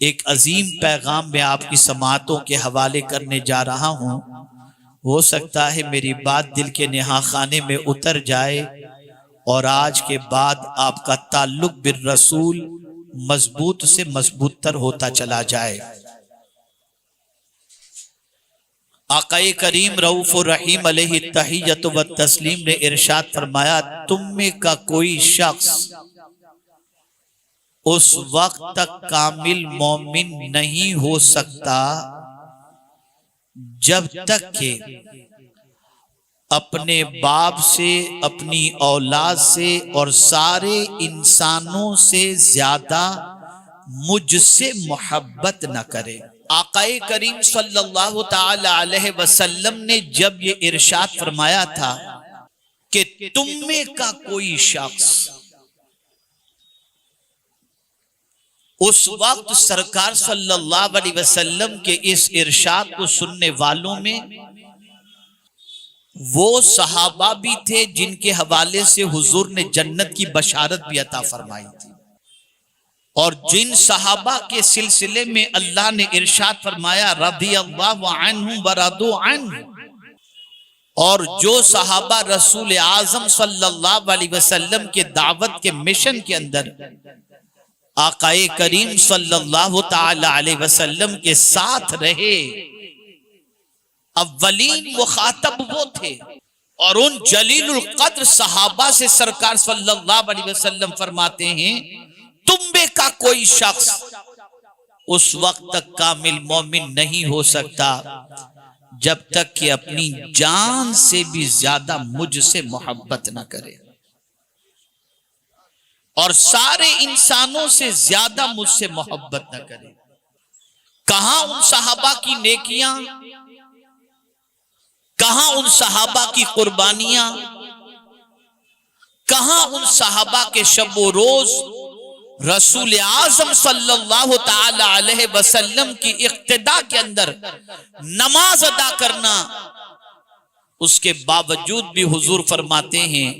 एक अजीम पैगाम में आपकी समातों के हवाले करने जा रहा हूं। हो सकता है मेरी बात दिल के नेहा खाने में उतर जाए और आज के बाद आपका ताल्लुक बिर रसूल मजबूत से मजबूतर होता चला जाए। आकाए करीम रऊफ रहीम अलैहि तहियत व तस्लीम ने इरशाद फरमाया, तुम में का कोई शख्स उस वक्त तक कामिल मोमिन नहीं हो सकता जब तक कि अपने बाप से, अपनी औलाद से और सारे इंसानों से ज्यादा मुझसे मोहब्बत न करे। आकाए करीम सल्लल्लाहु ताला अलैहि वसल्लम ने जब ये इरशाद फरमाया था कि तुम में का कोई शख्स, उस वक्त सरकार सल्लल्लाहु अलैहि वसल्लम के इस इरशाद को सुनने वालों में वो सहाबा भी थे जिनके हवाले से हुजूर ने जन्नत की बशारत भी अता फरमाई थी, और जिन सहाबा के सिलसिले में अल्लाह ने इरशाद फरमाया रज़ियल्लाहु अन्हुम व रदू अन्हु, और जो सहाबा रसूल आजम सल्लल्लाहु अलैहि वसल्लम के दावत के मिशन के अंदर आकाए करीम सल्लल्लाहु ताला अलैहि वसल्लम के साथ रहे, अव्वलीन मुखातब वो थे। और उन जलीलुल कद्र सहाबा से सरकार सल्लल्लाहु अलैहि वसल्लम फरमाते हैं, तुम में का कोई शख्स उस वक्त तक कामिल मोमिन नहीं हो सकता जब तक कि अपनी जान से भी ज्यादा मुझसे मोहब्बत न करे और सारे इंसानों से ज्यादा मुझसे मोहब्बत न करे। कहां उन सहाबा की नेकियां, कहां उन सहाबा की कुर्बानियां, कहां उन सहाबा के शब रोज रसूल आजम सल्लल्लाहु ताला अलैहि वसल्लम की इक्तिदा के अंदर नमाज अदा करना। उसके बावजूद भी हुजूर फरमाते हैं,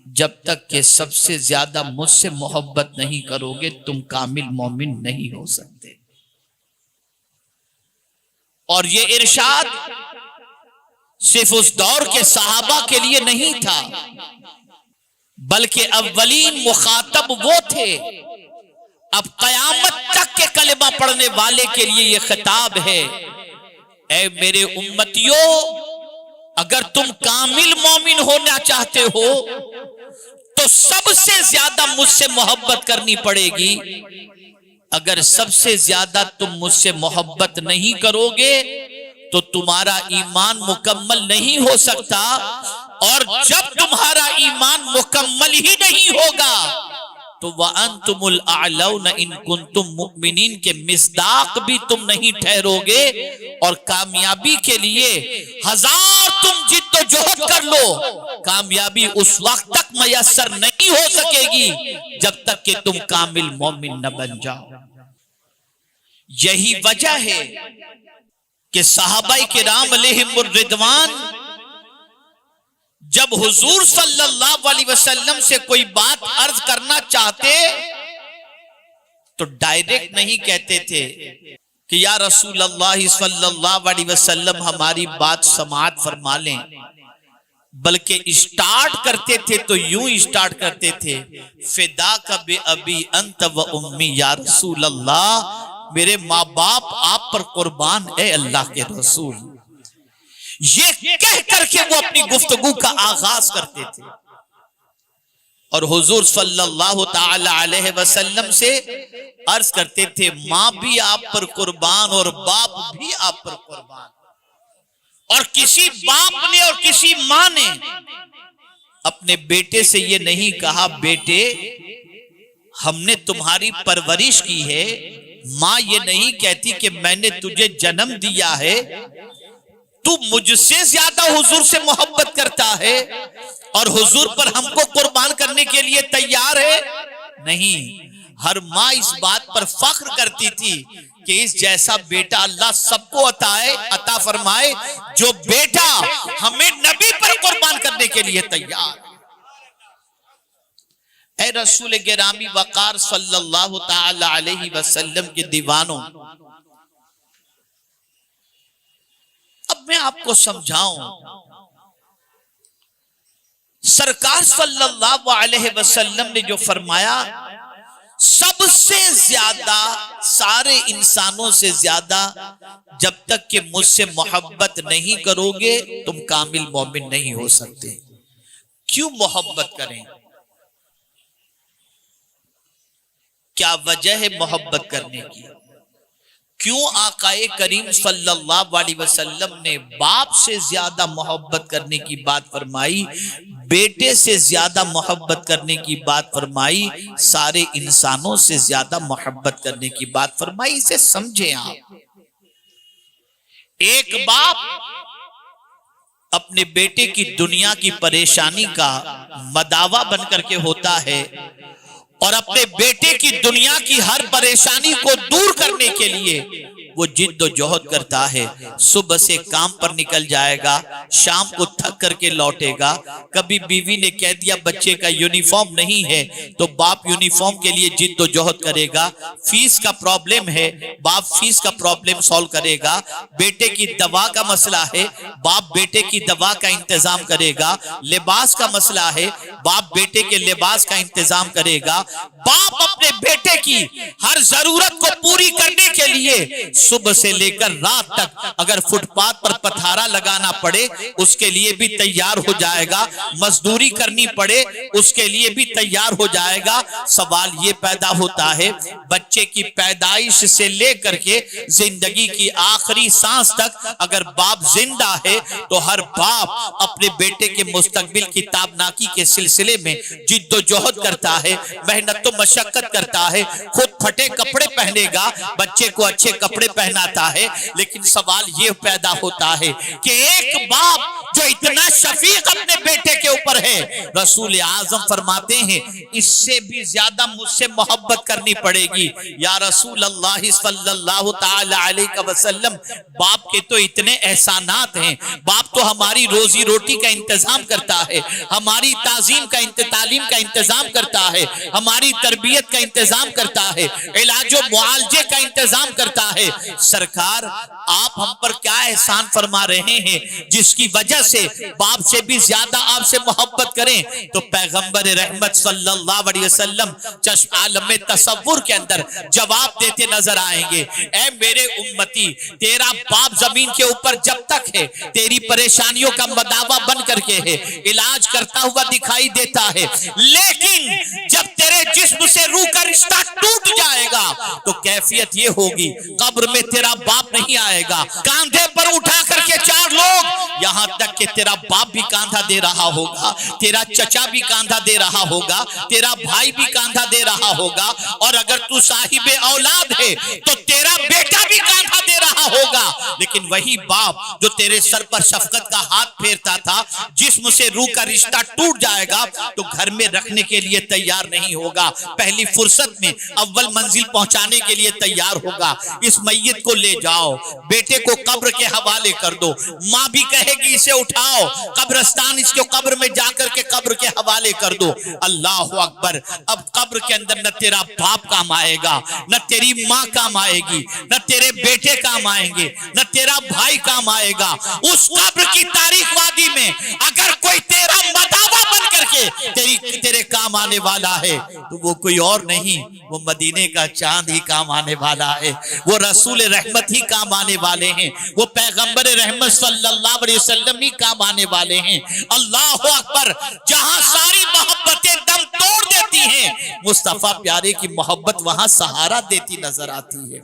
जब तक कि सबसे ज्यादा मुझसे मोहब्बत नहीं करोगे तुम कामिल मोमिन नहीं हो सकते। और ये इरशाद सिर्फ उस दौर के सहाबा के लिए नहीं था, बल्कि अव्वलीन मुखातब वो थे। अब कयामत तक के कलेमा पढ़ने वाले के लिए ये खिताब है, ऐ मेरे उम्मतियों, अगर तुम कामिल मोमिन होना चाहते हो तो सबसे ज्यादा मुझसे मोहब्बत करनी पड़ेगी। अगर सबसे ज्यादा तुम मुझसे मोहब्बत नहीं करोगे तो तुम्हारा ईमान मुकम्मल नहीं हो सकता, और जब तुम्हारा ईमान मुकम्मल ही नहीं होगा तो व अंतुमुल अअलौना इन कुंतुम मुमिनीन के मिस्दाक भी तुम नहीं ठहरोगे। और कामयाबी के लिए हजार तुम जिद्दोजहद कर लो, कामयाबी उस वक्त तक मयस्सर नहीं हो सकेगी जब तक कि तुम कामिल मोमिन न बन जाओ। यही वजह है कि सहाबाए किराम अलैहिमुर रिदवान जब हुजूर सल्लल्लाहु अलैहि वसल्लम से कोई बात अर्ज करना चाहते तो डायरेक्ट नहीं कहते थे कि या रसूल अल्लाह सल्लल्लाहु अलैहि वसल्लम हमारी बात समाअत फरमा लें, बल्कि स्टार्ट करते थे तो यूं स्टार्ट करते थे, फिदा का बे अबी अंत व उम्मी या रसूल अल्लाह, मेरे माँ बाप आप पर कुर्बान है अल्लाह के रसूल। ये कह करके वो अपनी गुफ्तगू का आगाज करते थे और हुजूर सल्लल्लाहु ताला अलैहि वसल्लम से अर्ज करते थे, माँ भी आप पर कुर्बान और बाप भी आप पर कुर्बान। और किसी बाप ने और किसी माँ ने अपने बेटे से ये नहीं कहा, बेटे हमने तुम्हारी परवरिश की है। माँ ये नहीं कहती कि मैंने तुझे जन्म दिया है, तू मुझसे ज्यादा हुजूर से मोहब्बत करता है और हुजूर पर हमको कुर्बान करने के लिए तैयार है। नहीं, हर माँ इस बात पर फख्र करती थी कि इस जैसा बेटा अल्लाह सबको अता फरमाए, जो बेटा हमें नबी पर कुर्बान करने के लिए तैयार। ए रसूल गिरामी वकार सल्लल्लाहु ताला अलैहि वसल्लम के दीवानों, अब मैं आपको समझाऊं, सरकार सल्लल्लाहु अलैहि वसल्लम ने जो फरमाया, सबसे ज्यादा सारे इंसानों से ज्यादा जब तक कि मुझसे मोहब्बत नहीं करोगे तुम कामिल मोमिन नहीं हो सकते। क्यों मोहब्बत करें? क्या वजह है मोहब्बत करने की? क्यों आकाए करीम सल्लल्लाहु अलैहि वसल्लम ने बाप से ज्यादा मोहब्बत करने की बात फरमाई, बेटे से ज्यादा मोहब्बत करने की बात फरमाई, सारे इंसानों से ज्यादा मोहब्बत करने की बात फरमाई? इसे समझें आप। एक बाप अपने बेटे की दुनिया की परेशानी का मदावा बनकर के होता है और अपने बेटे की दुनिया की हर परेशानी को दूर करने के लिए वो जिद्दोजहद करता है। सुबह से काम पर निकल जाएगा, शाम को थक करके लौटेगा। कभी बीवी ने कह दिया बच्चे का यूनिफॉर्म नहीं है तो बाप यूनिफॉर्म के लिए जिद्दोजहद करेगा। फीस का प्रॉब्लम है, बाप फीस का प्रॉब्लम सॉल्व करेगा। बेटे की दवा का मसला है, बाप बेटे की दवा का इंतजाम करेगा। लिबास का मसला है, बाप बेटे के लिबास का इंतजाम करेगा। बाप अपने बेटे की हर जरूरत को पूरी करने के लिए सुबह से लेकर रात तक अगर फुटपाथ पर पथारा लगाना पड़े उसके लिए भी तैयार हो जाएगा, मजदूरी करनी पड़े उसके लिए भी तैयार हो जाएगा। सवाल ये पैदा होता है, बच्चे की पैदाइश से लेकर के जिंदगी की आखिरी सांस तक अगर बाप जिंदा है तो हर बाप अपने बेटे के मुस्तकबिल की ताबनाकी के सिलसिले में जिद्दोजहद करता है, मेहनत तो मशक्कत करता है। खुद फटे कपड़े पहनेगा, बच्चे को अच्छे कपड़े पहनाता है। लेकिन सवाल ये पैदा होता है कि एक बाप जो इतना शफीक अपने बेटे के ऊपर है, रसूल आजम फरमाते हैं इससे भी ज्यादा मुझसे मोहब्बत करनी पड़ेगी। या रसूल अल्लाह सल्लल्लाहु ताला अलैहि वसल्लम, बाप के तो इतने एहसानात हैं, बाप तो हमारी रोजी रोटी का इंतजाम करता है, हमारी ताजीम का तालीम का इंतजाम करता है, हमारी तरबियत का इंतजाम करता है, इलाजो मुआलजे का इंतजाम करता है। सरकार आप हम पर क्या एहसान फरमा रहे हैं जिसकी वजह से बाप से भी ज्यादा आपसे मोहब्बत करें? तो पैगंबर रहमत सल्लल्लाहु अलैहि वसल्लम चश्म आलम में तसव्वुर के अंदर जवाब देते नजर आएंगे। ऐ मेरे उम्मती, तेरा बाप जमीन के ऊपर जब तक है तेरी परेशानियों का मदावा बन करके है, इलाज करता हुआ दिखाई देता है, लेकिन जब तेरे जिस्म से रूह का रिश्ता टूट जाएगा तो कैफियत ये होगी, कब्र में तेरा बाप नहीं आएगा, कांधे पर उठा करके चार लोग, यहां तक कि तेरा बाप भी कांधा दे रहा होगा, तेरा चचा भी कांधा दे रहा होगा, तेरा भाई भी कांधा दे रहा होगा, और अगर तू साहिबे औलाद है तो तेरा बेटा भी कांधा दे रहा होगा। लेकिन वही बाप जो तेरे सर पर शफकत का हाथ फेरता था, जिस्म से रूह का रिश्ता टूट जाएगा तो घर में रखने के लिए तैयार नहीं होगा, पहली फुर्सत में अव्वल मंजिल पहुंचाने के लिए तैयार होगा। इस मैयत को ले जाओ, बेटे को कब्र के हवाले कर दो, माँ भी कहेगी इसे उठाओ, कब्रस्तान इसके कब्र में जाकर के कब्र के हवाले कर दो। अल्लाह अकबर। अब कब्र के अंदर न तेरा बाप काम आएगा, न तेरी माँ काम आएगी, न तेरे बेटे काम आएंगे, न तेरा भाई काम आएगा। उस कब्र की तारीख वादी में अगर कोई तेरा मदावा बन करके तेरे काम आने वाला है तो वो कोई और नहीं, वो मदीने का चांद ही काम आने वाला है, वो रसूल रहमत ही काम आने वाले हैं, वो पैगंबर रहमत सल्लल्लाहु अलैहि वसल्लम ही काम आने वाले हैं। अल्लाह अकबर। जहां सारी मोहब्बतें दम तोड़ देती हैं, मुस्तफा प्यारे की मोहब्बत वहां सहारा देती नजर आती है।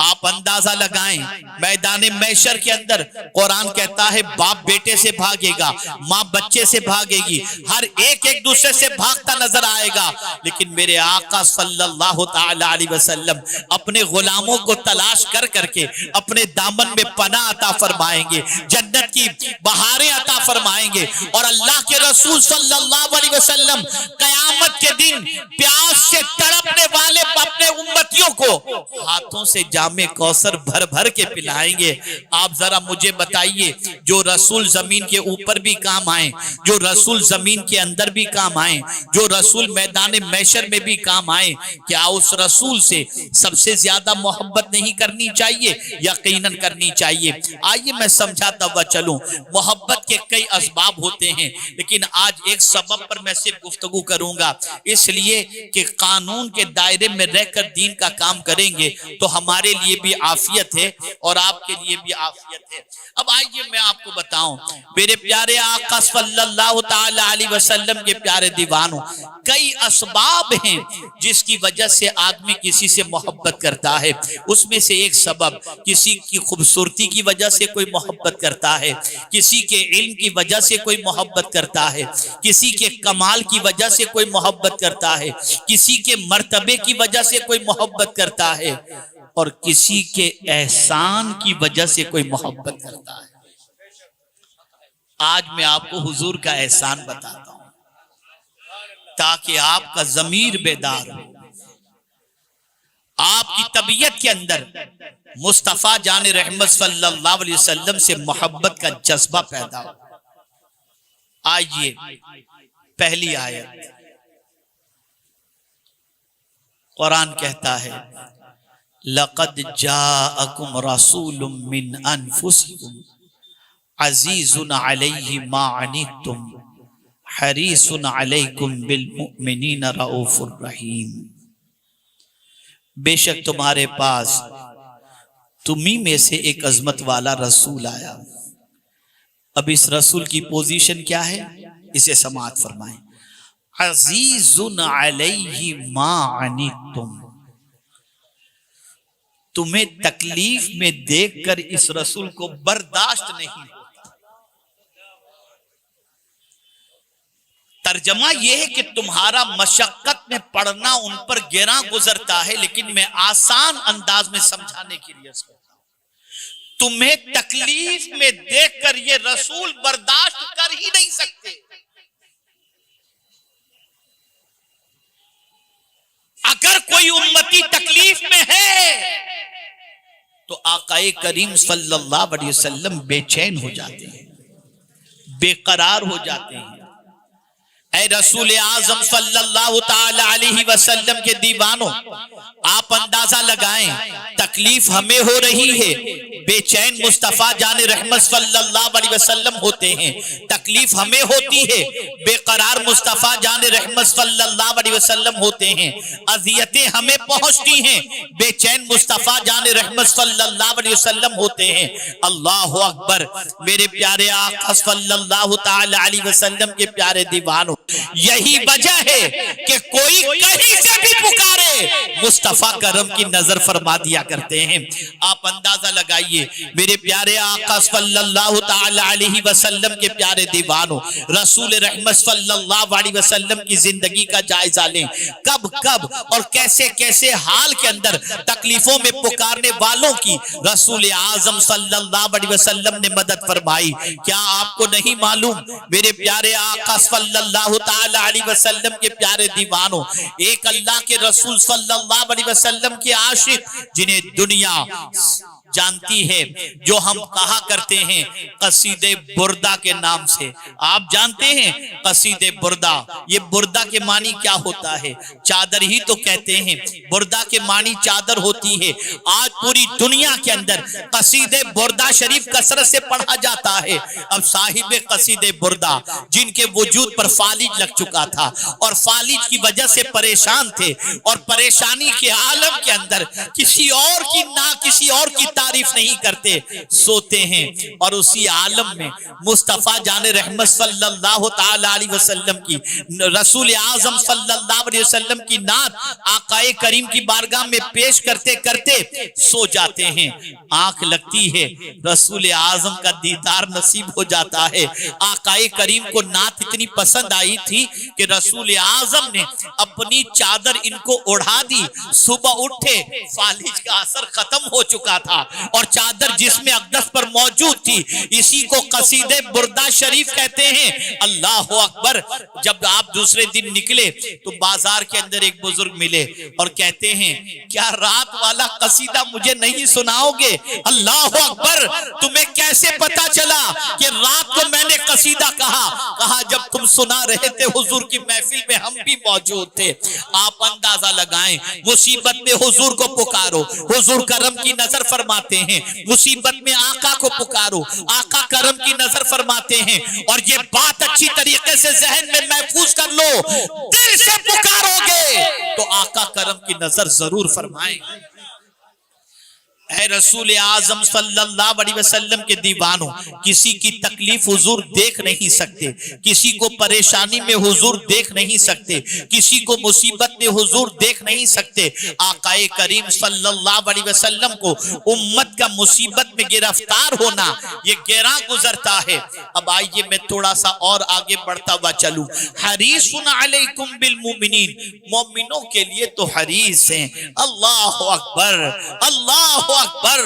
आप अंदाजा लगाएं, मैदान मैशर के अंदर कुरान कहता है बाप बेटे से भागेगा, माँ बच्चे से भागेगी, हर एक एक दूसरे से भागता नजर आएगा। लेकिन मेरे आका सल्लल्लाहु ताला अलैहि वसल्लम अपने गुलामों को तलाश कर करके अपने दामन में पनाह अता फरमाएंगे, जन्नत की बहारें अता फरमाएंगे। और अल्लाह के रसूल सल्लल्लाहु अलैहि वसल्लम कयामत के दिन प्यास से तड़पने वाले अपने उम्मतियों को हाथों से जाम जामे कौसर भर भर के पिलाएंगे। आप जरा मुझे बताइए, जो रसूल जमीन के ऊपर भी काम आए, जो रसूल जमीन के अंदर भी काम आए, जो रसूल मैदान मैशर में भी काम आए, क्या उस रसूल से सबसे ज्यादा मोहब्बत नहीं करनी चाहिए? यकीनन करनी चाहिए। आइए मैं समझाता हुआ चलूं। मोहब्बत के कई असबाब होते हैं, लेकिन आज एक सबब पर मैं सिर्फ गुफ्तगू करूंगा, इसलिए कि कानून के दायरे में रहकर दीन का काम करेंगे तो हमारे लिए भी आफियत है और आपके लिए भी आफियत है। अब आइए मैं आपको बताऊं, मेरे प्यारे आका सल्लल्लाहु तआला अलैहि वसल्लम के प्यारे दीवानों, कई असबाब हैं जिसकी वजह से आदमी किसी से मोहब्बत करता है। उसमें से एक सबब, किसी की खूबसूरती की वजह से कोई मोहब्बत करता है, किसी के इल्म की वजह से कोई मोहब्बत करता है, किसी के कमाल की वजह से कोई मोहब्बत करता है, किसी के मर्तबे की वजह से कोई मोहब्बत करता है, और किसी के एहसान की वजह से कोई मोहब्बत करता है। आज मैं आपको हुजूर का एहसान बताता हूं ताकि आपका ज़मीर बेदार हो, आपकी तबीयत के अंदर मुस्तफा जाने रहमत सल्लल्लाहु अलैहि वसल्लम से मोहब्बत का जज्बा पैदा हो। आइए पहली आयत, कुरान कहता है, लक़द जाअकुम रसूलुम मिन अनफुसिकुम अज़ीज़ुन अलैहि मा अनित्तुम हरीसुन अलैकुम बिल मुमिनीना रऊफुर रहीम। बेशक तुम्हारे पास तुम्ही में से एक अजमत वाला रसूल आया। अब इस रसूल की पोजीशन क्या है, इसे समाअत फरमाएं। अज़ीज़ुन अलैहि मा अनित्तुम, तुम्हें तकलीफ में देखकर इस रसूल को बर्दाश्त नहीं। तर्जमा यह है कि तुम्हारा मशक्कत में पड़ना उन पर गिरा गुजरता है, लेकिन मैं आसान अंदाज में समझाने के लिए कहता हूं, तुम्हें तकलीफ में देखकर ये रसूल बर्दाश्त कर ही नहीं सकते। अगर कोई उम्मती तकलीफ में है तो आकाए करीम सल्लल्लाहु अलैहि वसल्लम बेचैन हो जाते हैं, बेकरार हो जाते हैं। ऐ रसूल आजम सल्लल्लाहु ताला अलैहि वसल्लम के दीवानों, आप अंदाजा लगाएं, तकलीफ हमें हो रही है, बेचैन मुस्तफा जाने रहमत सल्लल्लाहु अलैहि वसल्लम होते हैं। तकलीफ हमें होती है, बेकरार मुस्तफा जाने रहमत सल्लल्लाहु अलैहि वसल्लम होते हैं। अज़ियतें हमें पहुंचती हैं, बेचैन मुस्तफा जाने रहमत सल्लल्लाहु अलैहि वसल्लम होते हैं। अल्लाहु अकबर। मेरे प्यारे आका सल्लल्लाहु ताला अलैहि वसल्लम के प्यारे दीवानों, यही वजह है कि कोई कहीं से भी पुकारे मुस्तफा करम की नजर फरमा दिया करते हैं। आप अंदाजा लगाइए, मेरे प्यारे आका सल्लल्लाहु ताला अलैहि वसल्लम के प्यारे दीवानों, रसूल रहमत सल्लल्लाहु अलैहि वसल्लम की जिंदगी का जायजा लें। कब कब और कैसे कैसे हाल के अंदर तकलीफों में पुकारने वालों की रसूल आजम सल्लल्लाहु अलैहि वसल्लम ने मदद फरमाई। क्या आपको नहीं मालूम मेरे प्यारे आका सल्लल्लाहु ताला अलैहि वसल्लम के प्यारे दीवानों, एक अल्लाह के रसूल सल्लल्लाहु अलैहि वसल्लम के आशिक, जिन्हें दुनिया जानती है, जो हम कहा करते हैं कसीदे बुर्दा के नाम से। आप जानते हैं कसीदे बुर्दा, ये बुर्दा के मानी क्या होता है? चादर ही तो कहते हैं, बुर्दा के मानी चादर होती है। आज पूरी दुनिया के अंदर कसीदे बुर्दा शरीफ कसरत से पढ़ा जाता है। अब साहिब कसीदे बुर्दा, जिनके वजूद पर फालिज लग चुका था और फालिज की वजह से परेशान थे, और परेशानी के आलम के अंदर किसी और की तारीफ नहीं करते, सोते हैं, और उसी आलम में मुस्तफा जाने रहमत सल्लल्लाहु ताला अलैहि वसल्लम की, रसूल आजम सल्लल्लाहु अलैहि वसल्लम की नात आकाए करीम की बारगाह में पेश करते करते सो जाते हैं। आंख लगती है, रसूल आजम का दीदार नसीब हो जाता है। आकाए करीम को नात इतनी पसंद आई थी कि रसूल आजम ने अपनी चादर इनको ओढ़ा दी। सुबह उठे, फालिज का असर खत्म हो चुका था। और चादर जिसमें अक़दस पर मौजूद थी, इसी को कसीदे बुर्दा शरीफ कहते हैं। अल्लाह अकबर। जब आप दूसरे दिन निकले तो बाजार के अंदर एक बुजुर्ग मिले और कहते हैं, क्या रात वाला कसीदा मुझे नहीं सुनाओगे? अल्लाह अकबर। तुम्हें कैसे पता चला कि रात को मैंने कसीदा कहा जब तुम सुना रहे थे हुजूर की महफिल में हम भी मौजूद थे। आप अंदाजा लगाएं, मुसीबत में हुजूर को पुकारो, हुजूर करम की नजर फरमाते हैं। मुसीबत में आका को पुकारो, आका करम की नजर फरमाते हैं। और ये बात अच्छी तरीके से जहन में महफूज कर लो, दिल से पुकारोगे तो आका करम की नजर जरूर फरमाएंगे। ऐ रसूल आजम सल्लल्लाहु अलैहि वसल्लम के दीवानों, किसी की तकलीफ हुजूर देख नहीं सकते, किसी को परेशानी में हुजूर देख नहीं सकते, किसी को मुसीबत में हुजूर देख नहीं सकते। आकाए करीम सल्लल्लाहु अलैहि वसल्लम को उम्मत का मुसीबत में गिरफ्तार होना ये गहरा गुजरता है। अब आइए मैं थोड़ा सा और आगे बढ़ता हुआ चलूं। हरीसुन अलैकुम बिल मोमिनीन, मोमिनों के लिए तो हरीस हैं। अल्लाह अकबर, अल्लाह अकबर।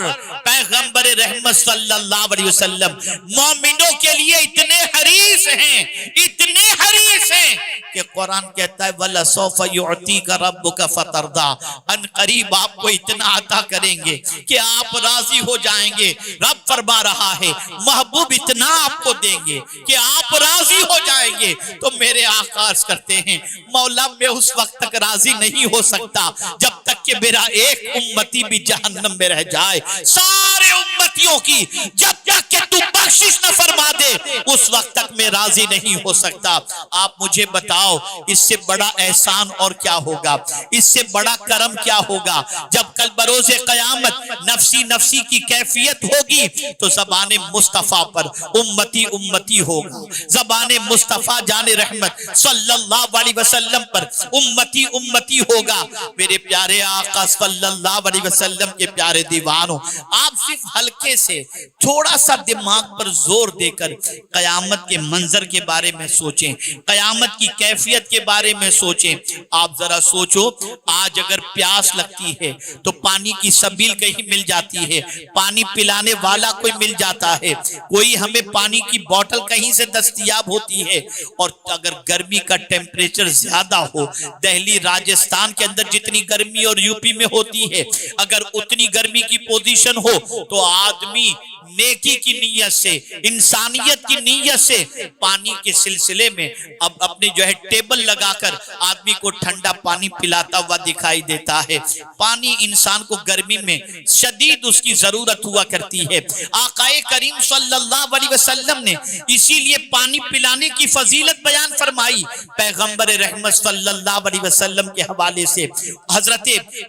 पैगंबर रहमत सल्लल्लाहु अलैहि वसल्लम मोमिनों के लिए इतने हरीस हैं, इतने हरीस हैं कि कुरान कहता है वला सौफा युअतीका रब्बुका फतरदा, अन करीब आपको इतना अता करेंगे कि आप राजी हो जाएंगे। रब फरमा रहा है महबूब इतना आपको देंगे कि आप राजी हो जाएंगे। तो मेरे आकाश करते हैं, मौला मैं उस वक्त तक राजी नहीं हो सकता जब तक कि मेरा एक उम्मती भी जहन्नम में रह जाए। सारे उम्मतियों की जब तक कि तू बख्शिश न फरमा दे उस वक्त तक मैं राजी नहीं हो सकता। आप मुझे बताओ इससे बड़ा एहसान और क्या होगा, इससे बड़ा करम क्या होगा? जब कल बरोज़े क़यामत नफसी नफसी की कैफियत होगी तो ज़बाने मुस्तफ़ा पर उम्मती उम्मती होगा, ज़बाने मुस्तफ़ा जाने रहमत सल्लल्लाहु अलैहि वसल्लम पर उम्मती उम्मती होगा। मेरे प्यारे आका सल्लल्लाहु अलैहि वसल्लम के प्यारे दीवानों, आप सिर्फ हल्के से थोड़ा सा दिमाग पर जोर देकर कयामत के मंजर के बारे में सोचें, कयामत की कैफियत के बारे में सोचें। आप जरा सोचो, आज अगर प्यास लगती है तो पानी की सबील कहीं मिल जाती है, पानी पिलाने वाला कोई मिल जाता है, कोई हमें पानी की बोतल कहीं से दस्तयाब होती है। और अगर गर्मी का टेम्परेचर ज्यादा हो, दिल्ली राजस्थान के अंदर जितनी गर्मी और यूपी में होती है, अगर उतनी गर्मी की पोजीशन हो तो आदमी नेकी की नीयत से, इंसानियत की नीयत से पानी के सिलसिले में अब अपने जो है टेबल लगाकर आदमी को ठंडा पानी पिलाता हुआ दिखाई देता है। पानी इंसान को गर्मी में शदीद उसकी जरूरत हुआ करती है। आकाए करीम सल्लल्लाहु अलैहि वसल्लम ने इसीलिए पानी पिलाने की फजीलत बयान फरमाई। पैगंबर रहमत सल्लल्लाहु अलैहि वसल्लम के हवाले से हजरत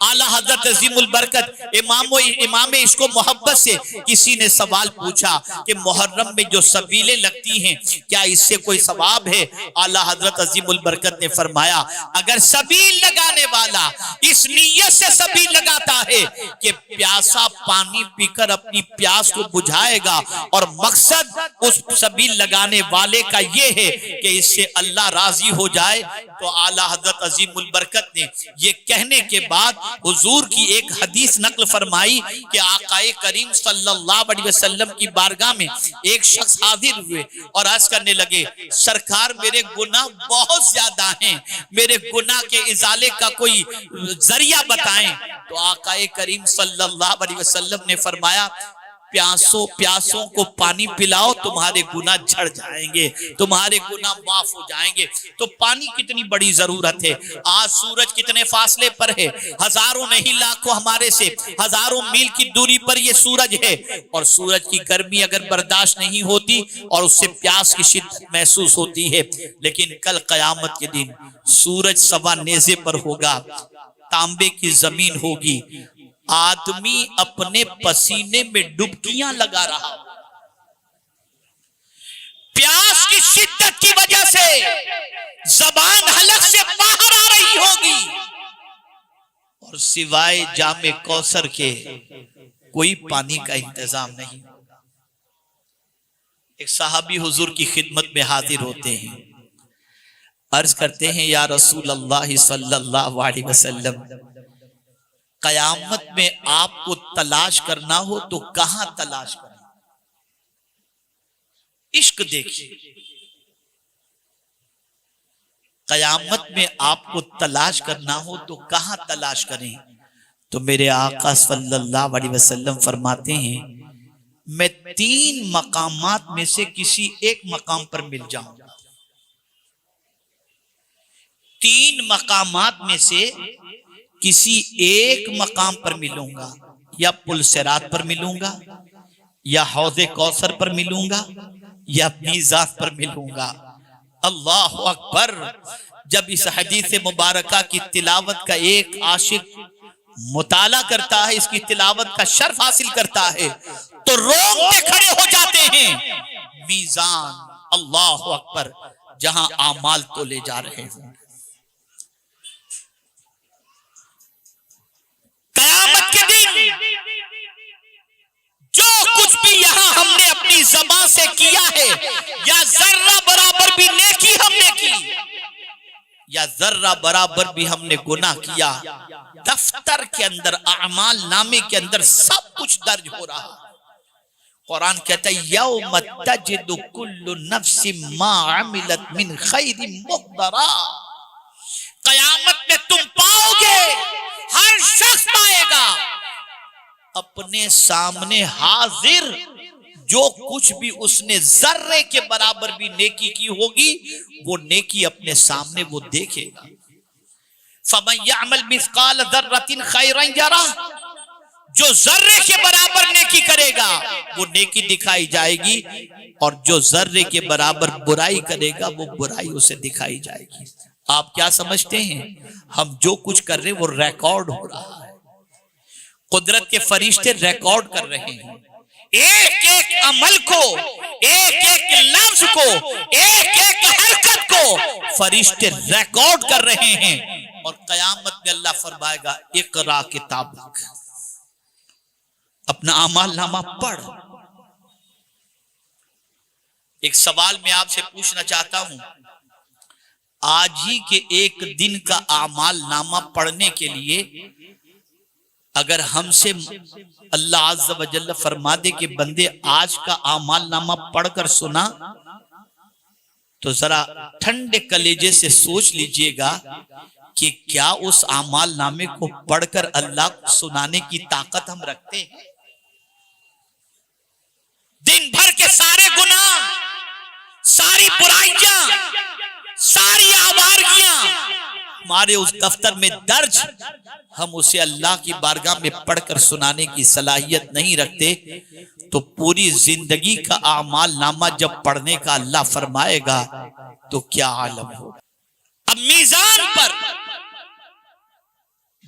आला हजरत अजीमुल बरकत इमाम इश्क़ मोहब्बत से किसी ने सवाल पूछा कि मुहर्रम में जो सबीलें लगती हैं क्या इससे कोई सवाब है? आला हजरत अजीमुल बरकत ने फरमाया, अगर सबील लगाने वाला इस नीयत से सबील लगाता है कि प्यासा पानी पीकर अपनी प्यास को बुझाएगा और मकसद उस सबील लगाने वाले का ये है कि इससे अल्लाह राजी हो जाए, तो आला हजरत अजीमुल बरकत ने ये कहने के बाद हुजूर की एक हदीस नकल फरमाई कि आकाए करीम सल्लल्लाहु अलैहि वसल्लम की बारगाह में एक शख्स हाजिर हुए और अर्ज करने लगे, सरकार मेरे गुनाह बहुत ज्यादा हैं, मेरे गुनाह के इजाले का कोई जरिया बताएं। तो आकाए करीम सल्लल्लाहु अलैहि वसल्लम ने फरमाया, प्यासों को पानी पिलाओ, तुम्हारे गुनाह झड़ जाएंगे, तुम्हारे गुनाह माफ हो जाएंगे। तो पानी कितनी बड़ी जरूरत है। आज सूरज कितने फासले पर है, हजारों नहीं लाखों हमारे से हजारों मील की दूरी पर ये सूरज है, और सूरज की गर्मी अगर बर्दाश्त नहीं होती और उससे प्यास की शिद्दत महसूस होती है। लेकिन कल कयामत के दिन सूरज सवा नेज़े पर होगा, तांबे की जमीन होगी, आदमी अपने पसीने में डुबकियां लगा रहा, प्यास की शिद्दत की वजह से जबान हलक से बाहर आ रही होगी, और सिवाय जामे कौसर के कोई पानी का इंतजाम नहीं। एक सहाबी हुजूर की खिदमत में हाजिर होते हैं, अर्ज करते हैं, या रसूल अल्लाह सल्लल्लाहु अलैहि वसल्लम, कयामत में आपको तलाश करना हो तो कहां तलाश करें? इश्क देखिए। कयामत में आपको तलाश करना हो तो कहां तलाश करें? तो मेरे आका सल्लल्लाहु अलैहि वसल्लम फरमाते हैं, मैं 3 मकामात में से किसी एक मकाम पर मिल जाऊंगा। 3 मकामात में से किसी एक मकाम पर मिलूंगा, या पुल सिरात पर मिलूंगा, या हौज़े कौसर पर मिलूंगा, या मीज़ान पर मिलूंगा। अल्लाह अकबर। जब इस हदीस मुबारका की तिलावत का एक आशिक मुताला करता है, इसकी तिलावत का शर्फ हासिल करता है, तो रोंगटे खड़े हो जाते हैं। मीज़ान, अल्लाह अकबर, जहां आमाल तोले जा रहे हैं। कयामत के दिन जो कुछ भी यहां हमने अपनी ज़बान से किया है, या जर्रा बराबर भी नेकी हमने की, या जर्रा बराबर भी हमने गुनाह किया, दफ्तर के अंदर, अमाल नामे के अंदर सब कुछ दर्ज हो रहा है। कुरान कहता है, यौम तजिदु कुल्लु नफ्सिन मा अमिलत मिन खैरिन मुहदरा। कयामत में तुम पाओगे, हर शख्स पाएगा अपने सामने हाजिर जो कुछ भी उसने जर्रे के बराबर भी नेकी की होगी, वो नेकी अपने सामने वो देखेगा। फमन यअमल मिस्काल ज़र्रतिन खैरन यरा, जो जर्रे के बराबर नेकी करेगा वो नेकी दिखाई जाएगी, और जो जर्रे के बराबर बुराई करेगा वो बुराई उसे दिखाई जाएगी। आप क्या समझते हैं, हम जो कुछ कर रहे हैं वो रिकॉर्ड हो रहा है। कुदरत के फरिश्ते रिकॉर्ड कर रहे हैं, एक एक अमल को, एक एक लफ्ज को, एक एक हरकत को फरिश्ते रिकॉर्ड कर रहे हैं। और कयामत में अल्लाह फरमाएगा, इक़रा किताबक, अपना अमाल नामा पढ़। एक सवाल मैं आपसे पूछना चाहता हूं, आज ही के एक दिन का अमाल नामा पढ़ने के लिए अगर हमसे अल्लाह अज़्ज़ा व जल्ल फरमा दे कि बंदे आज का अमाल नामा पढ़कर सुना, तो जरा ठंडे कलेजे से सोच लीजिएगा कि क्या उस अमाल नामे को पढ़कर अल्लाह को सुनाने की ताकत हम रखते हैं? दिन भर के सारे गुनाह, सारी बुराइयां, सारी आवारगियां हमारे उस दफ्तर में दर्ज, हम उसे अल्लाह की बारगाह में पढ़कर सुनाने की सलाहियत नहीं रखते, तो पूरी जिंदगी का आमाल नामा जब पढ़ने का अल्लाह फरमाएगा तो क्या आलम होगा। अब मीज़ान पर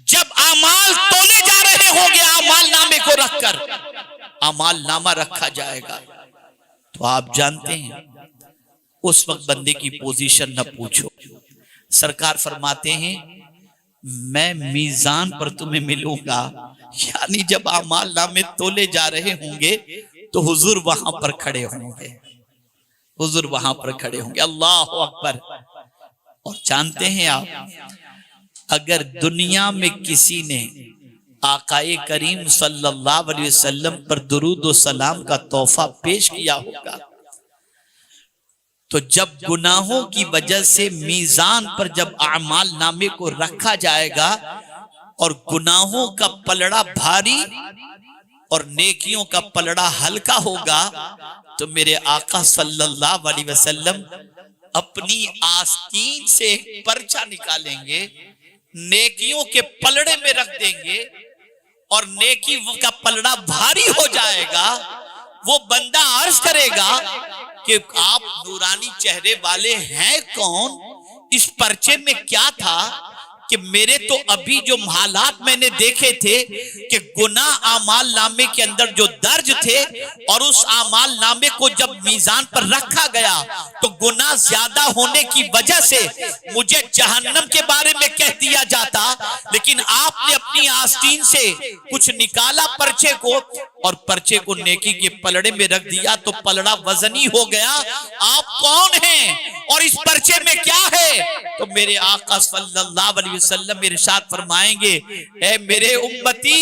जब आमाल तोले जा रहे होंगे, आमाल नामे को रखकर आमाल नामा रखा जाएगा, तो आप जानते हैं उस वक्त बंदे की पोजीशन न पूछो। सरकार फरमाते हैं, मैं मीज़ान पर तुम्हें मिलूंगा, यानी जब आमाल नामे तोले जा रहे होंगे तो हुजूर वहां पर खड़े होंगे, हुजूर वहां पर खड़े होंगे। अल्लाह अकबर। और जानते हैं आप, अगर दुनिया में किसी ने आकाए करीम सल्लल्लाहु अलैहि वसल्लम पर दुरूद व सलाम का तोहफा पेश किया होगा, तो जब गुनाहों की वजह से मीज़ान पर जब आमाल नामे को रखा जाएगा और गुनाहों का पलड़ा भारी और नेकियों का पलड़ा हल्का होगा, तो मेरे आका सल्लल्लाहु अलैहि वसल्लम अपनी आस्तीन से एक पर्चा निकालेंगे, नेकियों के पलड़े में रख देंगे, और नेकी का पलड़ा भारी हो जाएगा। वो बंदा अर्ज करेगा कि आप नूरानी चेहरे वाले हैं कौन? इस पर्चे में क्या था कि मेरे तो अभी जो हालात मैंने देखे थे कि गुनाह आमाल नामे के अंदर जो दर्ज थे, और उस आमाल नामे को जब मीज़ान पर रखा गया तो गुनाह ज्यादा होने की वजह से मुझे जहन्नम के बारे में कह दिया जाता, लेकिन आपने अपनी आस्तीन से कुछ निकाला पर्चे को, और पर्चे को नेकी के पलड़े में रख दिया, तो पलड़ा वजनी हो गया। आप कौन हैं और इस पर्चे में क्या है? तो मेरे आका सल्लल्लाहु अलैहि अलैहि वसल्लम इरशाद फरमाएंगे, ए मेरे उम्मती,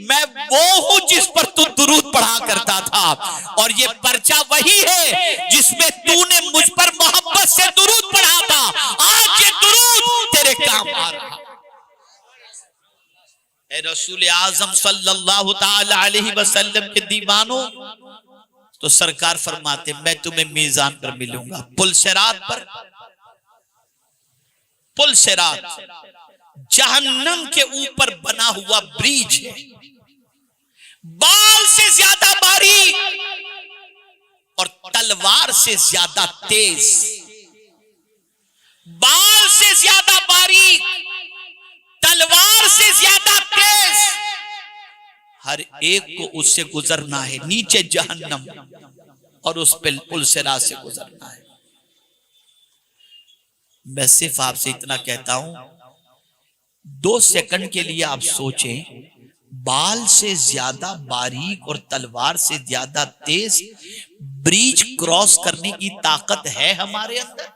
मैं वो हूं जिस पर तू दुरूद पढ़ा करता था, और ये पर्चा वही है जिसमें तूने मुझ पर मोहब्बत से दुरूद पढ़ा था। आज ये दुरूद तेरे काम आ रहा। ए रसूल आजम सल्लल्लाहु ताला अलैहि वसल्लम के दीवानों, तो सरकार फरमाते, मैं तुम्हें मीज़ान पर मिलूंगा, पुल सिरात पर। पुल सिरात जहन्नम के ऊपर बना हुआ ब्रिज है, बाल से ज्यादा बारीक और तलवार से ज्यादा तेज। बाल से ज्यादा बारीक, तलवार से ज्यादा तेज, हर एक को उससे गुजरना है। नीचे जहन्नम और उस पे पुल सिरात से गुजरना है। मैं सिर्फ आपसे इतना कहता हूं, 2 सेकंड के लिए आप सोचें, बाल से ज्यादा बारीक और तलवार से ज्यादा तेज ब्रिज क्रॉस करने की ताकत है हमारे अंदर?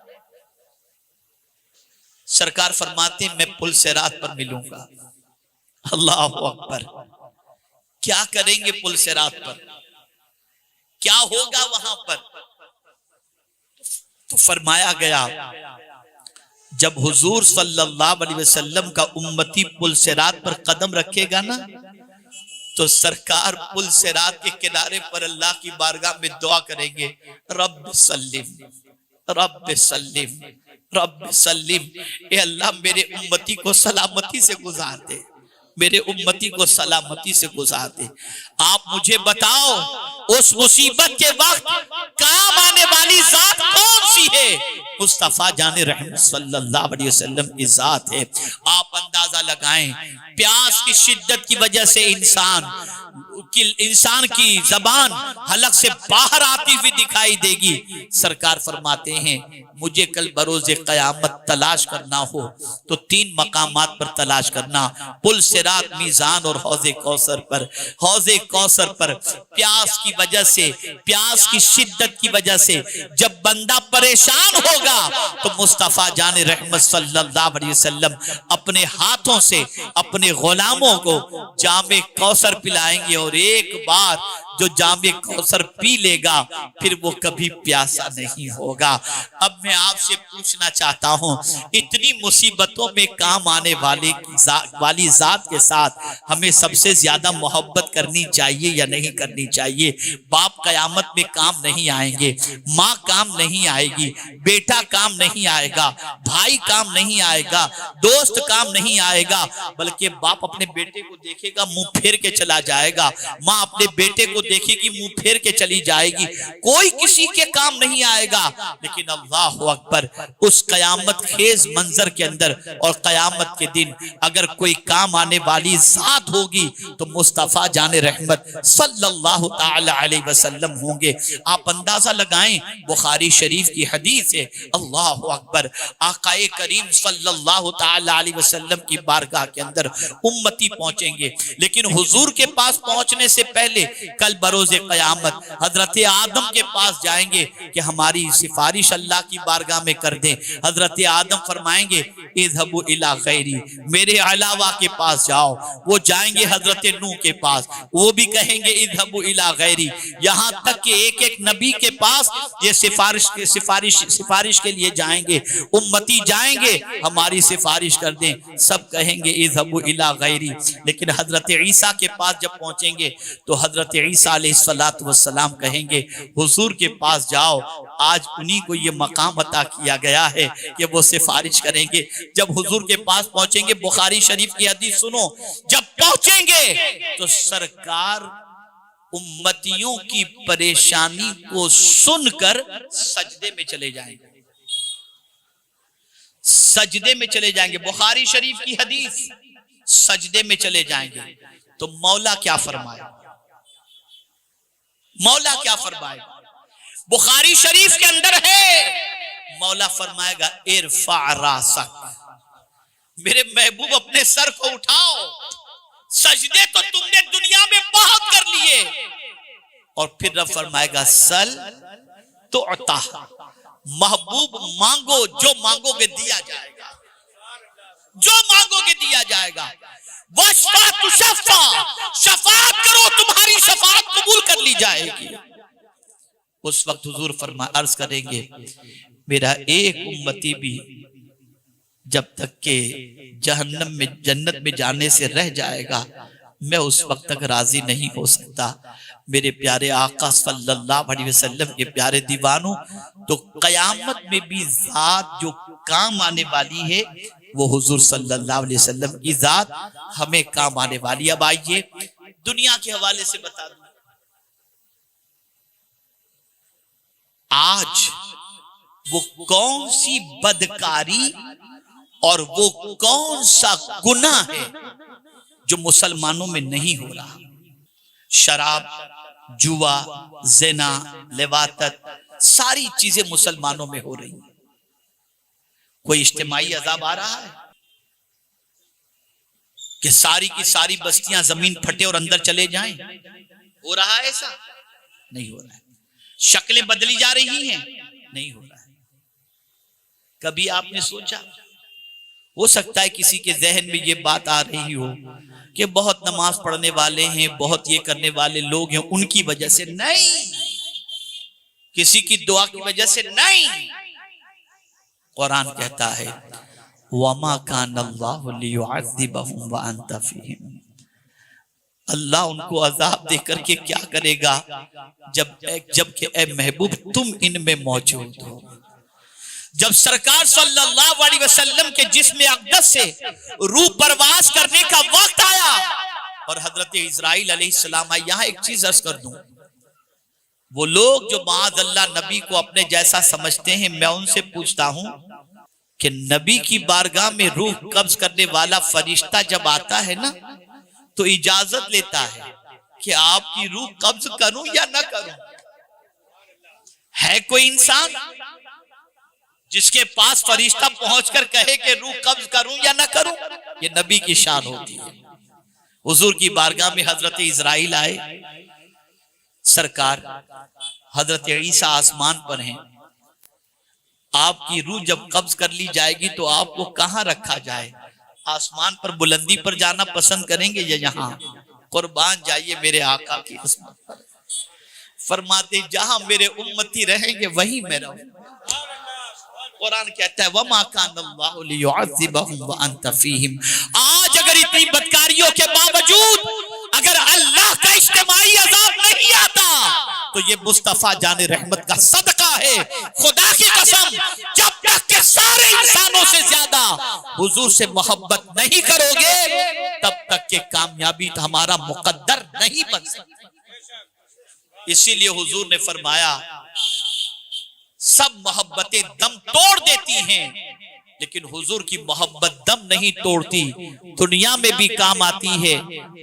सरकार फरमाते, मैं पुल सिरात पर मिलूंगा। अल्लाह अकबर। क्या करेंगे पुल सिरात पर? क्या होगा वहां पर? तो फरमाया गया, जब हुजूर सल्लल्लाहु अलैहि वसल्लम का उम्मती पुल सिरात पर कदम रखेगा ना, तो सरकार पुल सिरात के किनारे पर अल्लाह की बारगाह में दुआ करेंगे, रब्ब सल्लिम, रब्ब सल्लिम, रब्ब सल्लिम। ए अल्लाह, मेरे उम्मती को सलामती से गुजार दे, मेरे उम्मती को सलामती से गुजार दे। आप मुझे बताओ, उस मुसीबत के वक्त काम आने वाली जात कौन सी है? मुस्तफा जाने रहमत सल्लल्लाहु अलैहि वसल्लम की जात है। आप अंदाजा लगाएं, प्यास की शिद्दत की वजह से इंसान की जबान हलक से बाहर आती हुई दिखाई देगी। सरकार फरमाते हैं, मुझे कल बरोज़े क़यामत तलाश करना हो तो 3 मकामात पर तलाश करना, पुल सिरात, मीज़ान और हौज़े कौसर पर। हौज़े कौसर पर प्यास की वजह से, प्यास की शिद्दत की वजह से जब बंदा परेशान होगा, तो मुस्तफा जाने रहमत सल्लल्लाहु अलैहि वसल्लम अपने हाथों से अपने गुलामों को जामे कौसर पिलाएंगे, और एक बार जो जामे कौसर पी लेगा, फिर वो कभी प्यासा नहीं होगा। अब मैं आपसे पूछना चाहता हूं, इतनी मुसीबतों में काम आने वाली जात के साथ हमें सबसे ज्यादा मोहब्बत करनी चाहिए या नहीं करनी चाहिए? बाप कयामत में काम नहीं आएंगे, माँ काम नहीं आएगी, बेटा काम नहीं आएगा, भाई काम नहीं आएगा, दोस्त काम नहीं आएगा, बल्कि बाप अपने बेटे को देखेगा, मुंह फेर के चला जाएगा, माँ अपने बेटे को देखेगी, मुंह फेर के चली जाएगी, कोई किसी के काम नहीं आएगा। लेकिन अल्लाह अकबर, उस कयामत खेज मंजर के अंदर और कयामत के दिन अगर कोई काम आने वाली जात होगी, तो मुस्तफा जाने रहमत सल्लल्लाहु ताला अलैहि वसल्लम होंगे। आप अंदाजा लगाएं, बुखारी शरीफ की हदीस है, अल्लाह अकबर, आकाए करीम सल्लल्लाहु ताला अलैहि वसल्लम की बारगाह के अंदर उम्मती पहुंचेंगे, लेकिन हुजूर के पास पहुंचने से पहले कल बरोज़े क़यामत हजरत आदम के पास जाएंगे कि हमारी सिफारिश अल्लाह की बारगाह में कर दें। हजरत आदम फरमाएंगे, इज़हबू इला गैरी, मेरे अलावा के पास जाओ। वो जाएंगे हजरत नूह के पास, वो भी कहेंगे इज़हबू इला गैरी। यहाँ तक कि एक एक नबी के पास ये सिफारिश के लिए जाएंगे, उम्मती जाएंगे, हमारी सिफारिश कर दें। सब कहेंगे इज़हबू इला गैरी। लेकिन हजरत ईसा के पास जब पहुंचेंगे, तो हजरत ईसा अलैहिस्सलातु वस्सलाम कहेंगे, हुजूर के पास जाओ, आज उन्हीं को ये मकाम अता किया गया है कि वो सिफारिश करेंगे। जब हुजूर के पास पहुंचेंगे, बुखारी शरीफ की हदीस सुनो, जब पहुंचेंगे तो सरकार उम्मतियों की परेशानी को सुनकर सजदे में चले जाएंगे, सजदे में चले जाएंगे। बुखारी शरीफ की हदीस, सजदे में चले जाएंगे। तो मौला क्या फरमाए, मौला क्या फरमाए? बुखारी शरीफ के अंदर है, मौला फरमाएगा, इरफा रासक, मेरे महबूब अपने सर को उठाओ। सजदे तो तुमने दुनिया में बहुत कर लिए। और फिर रब फरमाएगा, सल तो अता, महबूब मांगो, जो मांगोगे दिया जाएगा। जो मांगोगे दिया जाएगा। वशफा तुशफ़ा, शफाअत करो तुम्हारी शफाअत कबूल कर ली जाएगी। उस वक्त हुजूर फरमा अर्ज करेंगे मेरा एक उम्मती भी जब तक के जहन्नम में जन्नत में जाने से रह जाएगा मैं उस वक्त तक राजी नहीं हो सकता। मेरे प्यारे आका सल्लल्लाहु अलैहि वसल्लम के प्यारे दीवानों, तो कयामत में भी जात जो काम आने वाली है वो हुजूर सल्लल्लाहु अलैहि वसल्लम की जात हमें काम आने वाली। अब आइए दुनिया के हवाले से बता दूं, आज वो कौन सी बदकारी और वो कौन सा गुनाह है जो मुसलमानों में नहीं हो रहा। शराब, जुआ, ज़िना, लिवातत, सारी चीजें मुसलमानों में हो रही हैं। कोई इज्तिमाई अजाब आ रहा है कि सारी की सारी बस्तियां जमीन फटे और अंदर चले जाएं? हो रहा है ऐसा? नहीं हो रहा है। शक्लें बदली जा रही हैं? नहीं हो रहा है। कभी आपने सोचा, हो सकता है किसी के जहन में ये बात आ रही हो कि बहुत नमाज पढ़ने वाले हैं, बहुत ये करने वाले लोग हैं, उनकी वजह से नहीं, किसी की दुआ की वजह से नहीं। कुरान कहता है वमा कान अल्लाहु लियुअज़्ज़िबहुम व अंत फीहिम, अल्लाह उनको अजाब देकर के क्या करेगा जबकि ए महबूब तुम इनमें मौजूद हो। जब सरकार सल्लल्लाहु अलैहि वसल्लम के जिस्म अक़दस से रूह परवास करने का वक्त आया और हजरत इस्राइल अलैहिस्सलाम आए, यहाँ एक चीज अर्ज कर दूं, वो लोग जो माज़ अल्लाह नबी को अपने जैसा समझते हैं, मैं उनसे पूछता हूं कि नबी की बारगाह में रूह कब्ज करने वाला फरिश्ता जब आता है ना, तो इजाजत लेता है कि आपकी रूह कब्ज करूं या ना करूं। है कोई इंसान जिसके पास फरिश्ता पहुंचकर कहे कि रूह कब्ज करूं या ना करूं? ये नबी की शान होती है। हुजूर की बारगाह में हजरत इस्राइल आए, सरकार हजरत ईसा आसमान पर हैं, आपकी रूह जब कब्ज कर ली जाएगी तो आपको कहां रखा जाए? आसमान पर बुलंदी पर जाना पसंद करेंगे या यहाँ? कुर्बान जाइए मेरे आका की किस्मत पर। फरमाते जहां मेरे उम्मती रहेंगे वहीं मैं रहूं। कुरान कहता है वमा कान अल्लाहु लियुअज़्ज़िबहुम व अंत फीहिम। आज अगर इतनी बदकारियों के बावजूद अगर अल्लाह का इज्तिमाई अज़ाब नहीं आता तो ये मुस्तफा जाने रहमत का सदका है। खुदा की कसम, जब तक के सारे इंसानों से ज्यादा हुजूर से मोहब्बत नहीं करोगे तब तक के कामयाबी हमारा मुकद्दर नहीं बन सकती। इसीलिए हुजूर ने फरमाया सब मोहब्बतें दम तोड़ देती हैं, लेकिन हुजूर की मोहब्बत दम नहीं तोड़ती। दुनिया में भी काम आती है,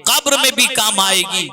कब्र में भी काम आएगी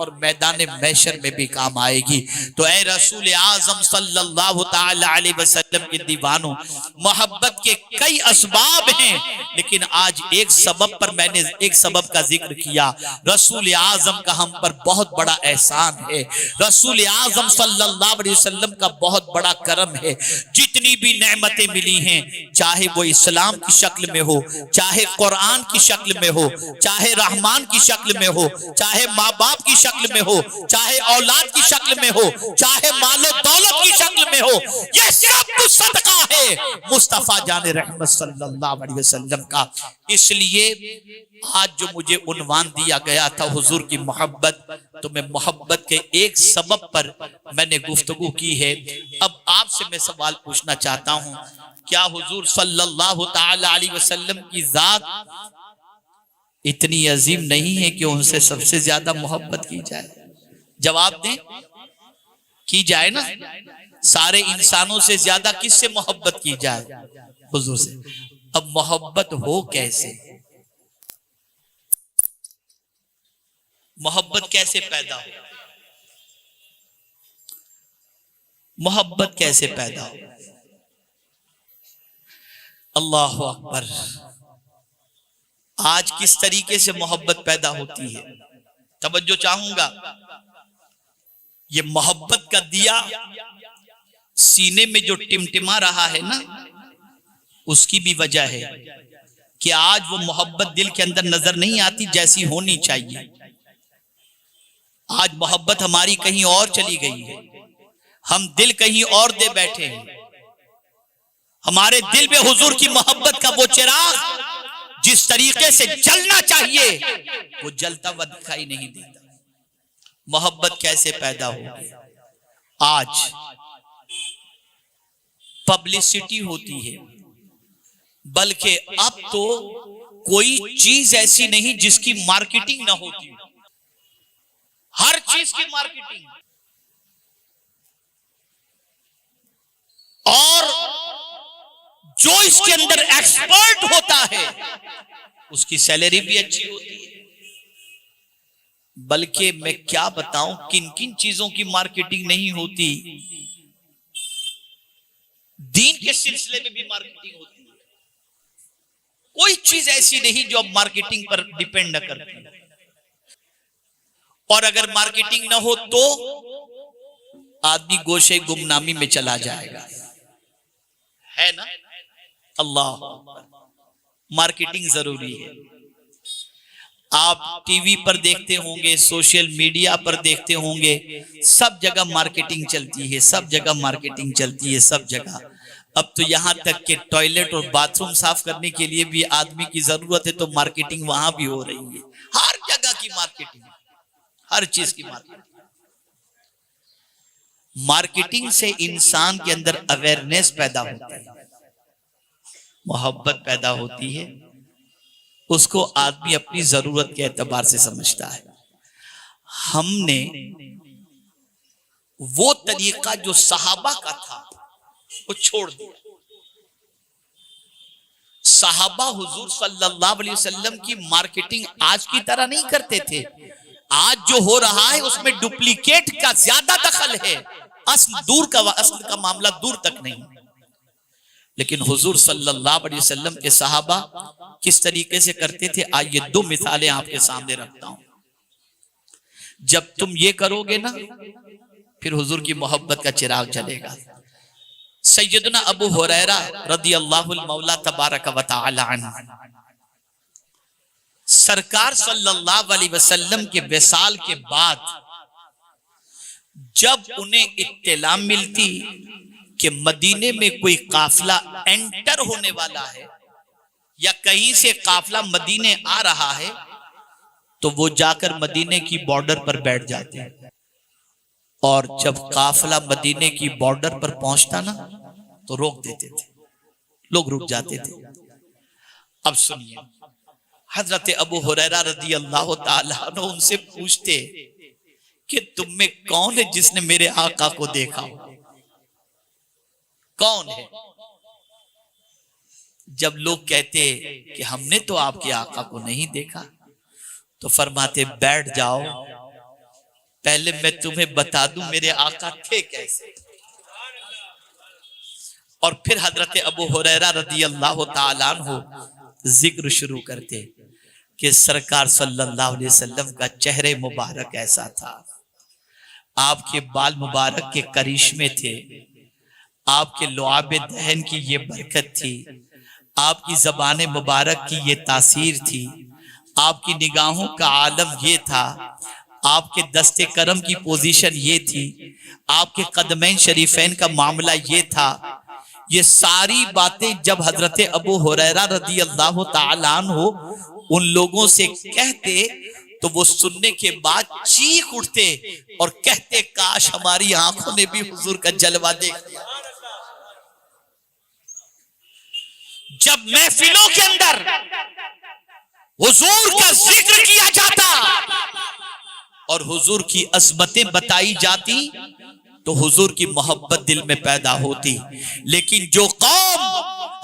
और मैदान महशर में भी काम आएगी। तो ऐ रसूल आजम सल्लल्लाहु ताला अलैहि वसल्लम के दीवानों, मोहब्बत के कई असबाब हैं, लेकिन आज एक सबब पर मैंने एक सबब का जिक्र किया। रसूल आजम का हम पर बहुत बड़ा एहसान है, रसूल आजम सल्लल्लाहु अलैहि वसल्लम का बहुत बड़ा करम है। जितनी भी नेमतें मिली हैं, चाहे वो इस्लाम की शक्ल में हो, चाहे कुरान की शक्ल में हो, चाहे रहमान की शक्ल में हो, चाहे माँ बाप की शक्ल में हो, चाहे औलाद की शक्ल में हो, चाहे मालो दौलत की शक्ल में हो, ये सब कुछ सदका है मुस्तफा जाने रहमत सल्लल्लाहु अलैहि वसल्लम का। इसलिए आज जो मुझे उन्वान दिया गया था हुजूर की मोहब्बत, तो मैं मोहब्बत के एक सबब पर मैंने गुफ्तगू की है। अब आपसे मैं सवाल पूछना चाहता हूं, क्या हुजूर सल्लल्लाहु ताला अलैहि वसल्लम की जात इतनी अजीम नहीं है कि उनसे सबसे ज्यादा मोहब्बत की जाए? जवाब दें, की जाए ना। सारे इंसानों से ज्यादा किससे मोहब्बत की जाए? हुजूर से। अब मोहब्बत हो कैसे? मोहब्बत कैसे पैदा हो? मोहब्बत कैसे पैदा हो? अल्लाह अकबर। आज किस तरीके से मोहब्बत पैदा होती है? तवज्जो चाहूंगा। ये मोहब्बत का दिया सीने में जो टिमटिमा रहा है ना, उसकी भी वजह है कि आज वो मोहब्बत दिल के अंदर नजर नहीं आती जैसी होनी चाहिए। आज मोहब्बत हमारी कहीं और चली गई है, हम दिल कहीं और दे बैठे हैं। हमारे दिल में हुजूर की मोहब्बत का वो चिराग जिस तरीके से जलना चाहिए वो जलता हुआ दिखाई नहीं देता। मोहब्बत कैसे पैदा होगी? आज पब्लिसिटी होती है, बल्कि अब तो कोई चीज ऐसी नहीं जिसकी मार्केटिंग ना होती हो। हर चीज की मार्केटिंग, और जो इसके अंदर एक्सपर्ट होता है उसकी सैलरी भी अच्छी होती है। बल्कि मैं क्या बताऊं किन किन चीजों की मार्केटिंग नहीं होती। दीन के सिलसिले में भी मार्केटिंग होती है। कोई चीज ऐसी नहीं जो अब मार्केटिंग पर डिपेंड न करती। और अगर मार्केटिंग ना हो तो आदमी गोशे गुमनामी में चला जाएगा, है ना। अल्लाह, मार्केटिंग जरूरी है। आप टीवी पर देखते होंगे, सोशल मीडिया पर देखते होंगे, सब जगह मार्केटिंग चलती है, सब जगह मार्केटिंग चलती है, सब जगह। अब तो यहां तक कि टॉयलेट और बाथरूम साफ करने के लिए भी आदमी की जरूरत है तो मार्केटिंग वहां भी हो रही है। हर जगह की मार्केटिंग, हर चीज की मार्केटिंग। मार्केटिंग से इंसान के अंदर अवेयरनेस पैदा होती है, मोहब्बत पैदा होती है, उसको आदमी अपनी जरूरत के एतबार से समझता है। हमने वो तरीका जो सहाबा का था वो छोड़ दिया। सहाबा हुजूर सल्लल्लाहु अलैहि वसल्लम की मार्केटिंग आज की तरह नहीं करते थे। आज जो हो रहा है उसमें डुप्लीकेट का ज्यादा दखल है, असल का मामला दूर तक नहीं। लेकिन हुजूर सल्लल्लाहु अलैहि वसल्लम के सहाबा किस तरीके से करते थे, आइए दो मिसालें आपके सामने रखता हूं। जब तुम ये करोगे ना फिर हुजूर की मोहब्बत का चिराग जलेगा। सैयदना अबू हुरैरा रदियल्लाहु मौला तबारक व तआला अन्हु, सरकार सल्लल्लाहु अलैहि वसल्लम के विसाल के बाद जब उन्हें इत्तला मिलती कि मदीने में कोई काफिला एंटर होने वाला है या कहीं से काफिला मदीने आ रहा है, तो वो जाकर मदीने की बॉर्डर पर बैठ जाते हैं। और जब काफिला मदीने की बॉर्डर पर पहुंचता ना तो रोक देते थे, लोग रुक जाते थे। अब सुनिए, हजरत अबू हुरैरा रदियल्लाहु ताला अन्हु उनसे पूछते कि तुम में कौन है जिसने मेरे आका को देखा हो, कौन है? जब लोग कहते कि हमने तो आपके आका को नहीं देखा, तो फरमाते बैठ जाओ, पहले मैं तुम्हें बता दूं मेरे आका थे कैसे। और फिर हजरत अबू हुरैरा रदियल्लाहु ताला अन्हु जिक्र शुरू करते कि सरकार सल्लल्लाहु अलैहि वसल्लम का चेहरे मुबारक ऐसा था, आपके बाल मुबारक के करिश्मे थे, आपके लुआबे दहन की ये बरकत थी, आपकी ज़बान मुबारक की ये तासीर थी, आपकी निगाहों का आलम ये था, आपके दस्ते करम की पोजीशन ये थी, आपके कदमैन शरीफैन का मामला ये था। ये सारी बातें जब हजरत अबू हुरैरा रदियल्लाहु ताला अन्हु उन लोगों से कहते तो वो सुनने के बाद चीख उठते और कहते काश हमारी आंखों ने भी हुजूर का जलवा देख लिया। जब महफिलों के अंदर हुजूर का जिक्र किया जाता और हुजूर की अज़मतें बताई जाती तो हुजूर की मोहब्बत दिल में पैदा होती। लेकिन जो कौम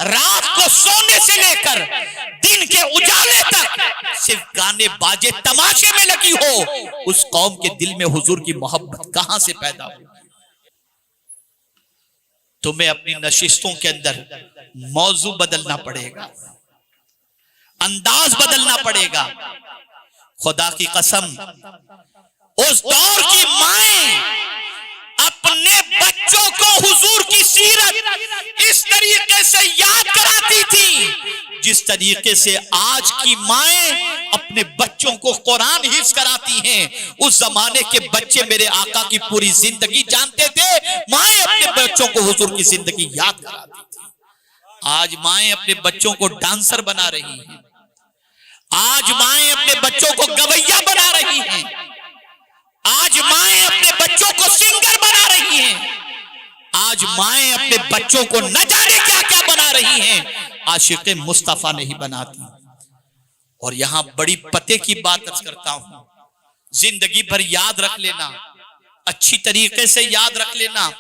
रात को सोने से लेकर दिन के उजाले तक सिर्फ गाने बाजे तमाशे में लगी हो, उस कौम के दिल में हुजूर की मोहब्बत कहां से पैदा हो? तुम्हें अपनी नशिस्तों के अंदर मौजू बदलना पड़ेगा, अंदाज बदलना पड़ेगा। खुदा की कसम, उस दौर की माएं अपने बच्चों को हुजूर की सीरत इस तरीके से याद कराती थी जिस तरीके से आज की माएं अपने बच्चों को कुरान हिफ्ज कराती हैं, उस जमाने के बच्चे मेरे आका की पूरी जिंदगी जानते थे। माएं अपने बच्चों को हुजूर की जिंदगी याद कराती थी। आज माएं अपने बच्चों को डांसर बना रही हैं। आज माएं अपने बच्चों को गवैया बना रही हैं। आज माएं अपने बच्चों को सिंगर बना रही हैं। आज माएं अपने बच्चों को न जाने क्या क्या बना रही हैं, आशिक़े मुस्तफा नहीं बनाती। और यहां बड़ी पते की बात अर्ज करता हूं, जिंदगी भर याद रख लेना, अच्छी तरीके से याद रख लेना,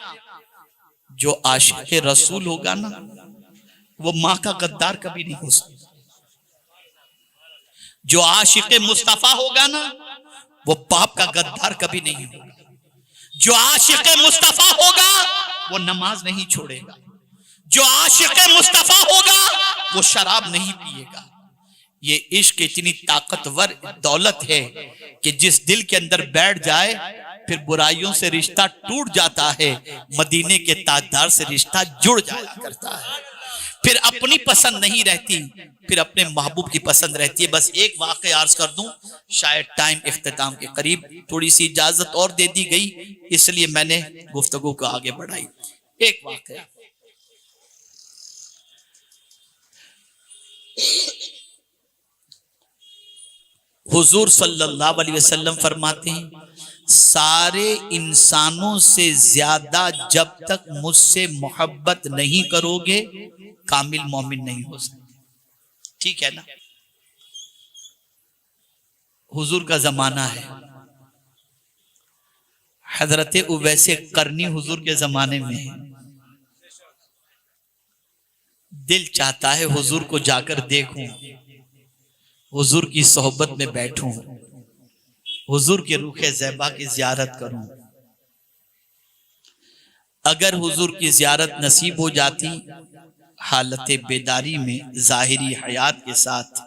जो आशिक़े रसूल होगा ना, वो मां का गद्दार कभी नहीं हो सकता। जो आशिक़े मुस्तफा होगा ना, वो बाप का गद्दार कभी नहीं होगा। जो आशिक़े मुस्तफा होगा, वो नमाज नहीं छोड़ेगा। जो आशिक़े मुस्तफा होगा, वो शराब नहीं पिएगा। ये इश्क इतनी ताकतवर दौलत है कि जिस दिल के अंदर बैठ जाए फिर बुराइयों से रिश्ता टूट जाता है, मदीने के ताजदार से रिश्ता जुड़ जाया करता है। फिर अपनी पसंद नहीं रहती, फिर अपने महबूब की पसंद रहती है। बस एक वाक़या अर्ज कर दूं, शायद टाइम इख्तिताम के करीब, थोड़ी सी इजाजत और दे दी गई, इसलिए मैंने गुफ्तगू को आगे बढ़ाई। एक वाक़या, हुजूर सल्लल्लाहु अलैहि वसल्लम फरमाते हैं, सारे इंसानों से ज्यादा जब तक मुझसे मोहब्बत नहीं करोगे, कामिल मोमिन नहीं हो सकते। ठीक है ना? हुजूर का जमाना है, हजरत उवैसे करनी हुजूर के जमाने में है। दिल चाहता है हुजूर को जाकर देखूं, हुजूर की सोहबत में बैठूं, हुजूर के रूखे ज़ैबा की ज़ियारत करूं। अगर हुजूर की ज़ियारत नसीब हो जाती हालत बेदारी में ज़ाहिरी हयात के साथ,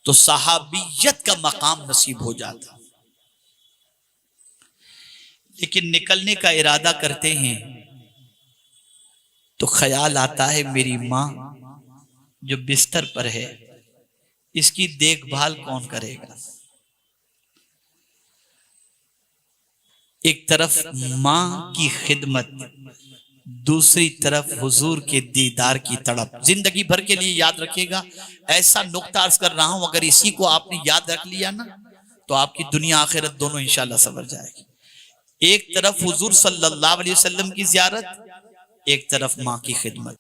तो सहाबियत का मकाम नसीब हो जाता। लेकिन निकलने का इरादा करते हैं तो ख्याल आता है, मेरी माँ जो बिस्तर पर है, इसकी देखभाल कौन करेगा। एक तरफ माँ की खिदमत, दूसरी तरफ हुजूर के दीदार की तड़प। जिंदगी भर के लिए याद रखिएगा, ऐसा नुक्ता अर्ज कर रहा हूं, अगर इसी को आपने याद रख लिया ना, तो आपकी दुनिया आखिरत दोनों इंशाल्लाह संवर जाएगी। एक तरफ हुजूर सल्लल्लाहु अलैहि वसल्लम की जियारत, एक तरफ माँ की खिदमत।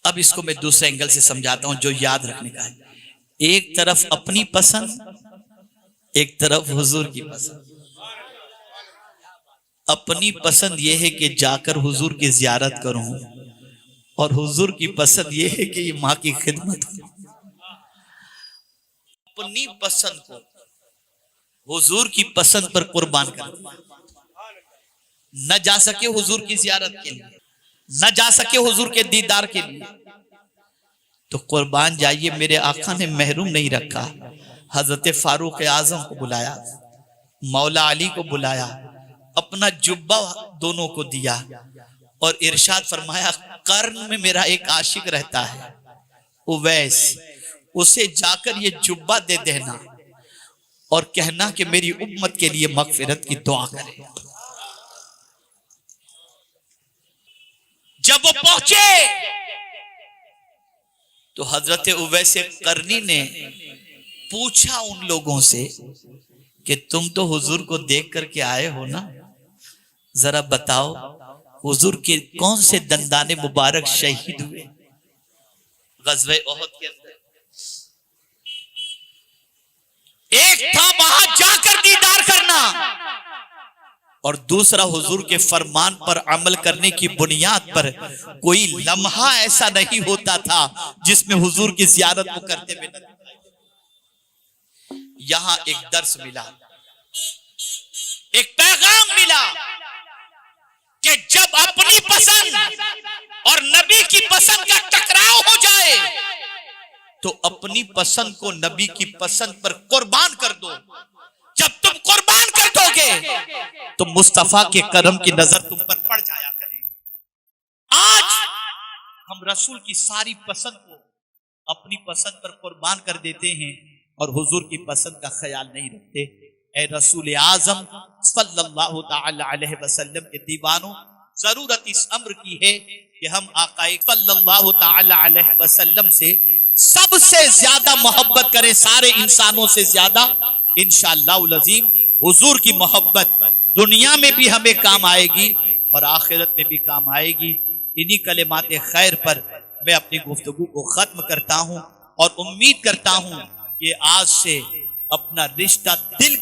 अब इसको मैं दूसरे एंगल से समझाता हूं जो याद रखने का है। एक तरफ अपनी पसंद, एक तरफ हुजूर की पसंद। अपनी पसंद यह है कि जाकर हुजूर की जियारत करूं, और हुजूर की पसंद यह है कि ये माँ की खिदमत करूं। अपनी पसंद को हुजूर की पसंद पर कुर्बान कर दूं। न जा सके हुजूर की जियारत के लिए, न जा सके हुजूर के दीदार के लिए, तो कुर्बान जाइए। मेरे आका ने महरूम नहीं रखा। हजरत फारूक आजम को बुलाया, मौला अली को बुलाया, अपना जुब्बा दोनों को दिया और इरशाद फरमाया, कर्न में मेरा एक आशिक रहता है उवैस, उसे जाकर ये जुब्बा दे देना और कहना कि मेरी उम्मत के लिए मगफिरत की दुआ करे। जब वो पहुंचे तो हजरत उवैसे करनी ने पूछा उन लोगों से कि तुम तो हुजूर को देख करके आए हो ना, जरा बताओ हुजूर के कौन से दंदाने मुबारक शहीद हुए गज़वे उहद के अंदर। एक था वहां जाकर दीदार करना, और दूसरा हुजूर के फरमान पर अमल करने की बुनियाद पर कोई लम्हा ऐसा नहीं होता था जिसमें हुजूर की ज़ियारत को करते हुए न। यहां एक दर्स मिला, एक पैगाम मिला कि जब अपनी पसंद और नबी की पसंद का टकराव हो जाए तो अपनी पसंद को नबी की पसंद पर कुर्बान कर दो। जब तुम कुर्बान कर दोगे तो मुस्तफा के करम की नजर तुम पर पड़ जाया करेगी। आज हम रसूल की सारी पसंद को अपनी पसंद पर कुर्बान कर देते हैं और हुजूर की पसंद का ख्याल नहीं रखते। ए रसूल आजम सल्लल्लाहु ताला अलैहि वसल्लम के दीवानों, जरूरत इस अम्र की है कि हम आकाए सल्लल्लाहु ताला अलैहि वसल्लम से सबसे ज्यादा मोहब्बत करें, सारे इंसानों से ज्यादा। इंशाअल्लाह अज़ीम हुजूर की मोहब्बत दुनिया में भी हमें काम आएगी और आखिरत में भी काम आएगी। इन्हीं कलिमात खैर पर मैं अपनी गुफ्तगू को खत्म करता हूं और उम्मीद करता हूं कि आज से अपना रिश्ता, दिल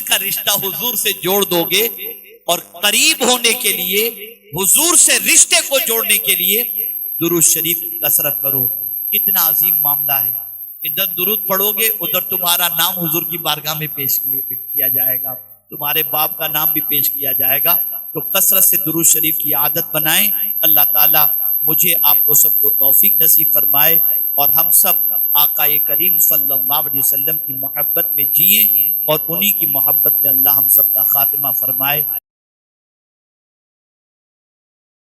का रिश्ता हुजूर से जोड़ दोगे और करीब होने के लिए, हुजूर से रिश्ते को जोड़ने के लिए दुरूद शरीफ की कसरत करो। कितना अजीम मामला है, इधर दुरूद पढ़ोगे उधर तुम्हारा नाम हुजूर की बारगाह में पेश किया जाएगा, तुम्हारे बाप का नाम भी पेश किया जाएगा। तो कसरत से दुरूद शरीफ की आदत बनाएं। अल्लाह ताला मुझे आपको सबको तौफीक नसीब फरमाए और हम सब आकाए करीम सल्लल्लाहु अलैहि वसल्लम की मोहब्बत में जिएं और उन्हीं की मोहब्बत में अल्लाह हम सब का खातिमा फरमाए।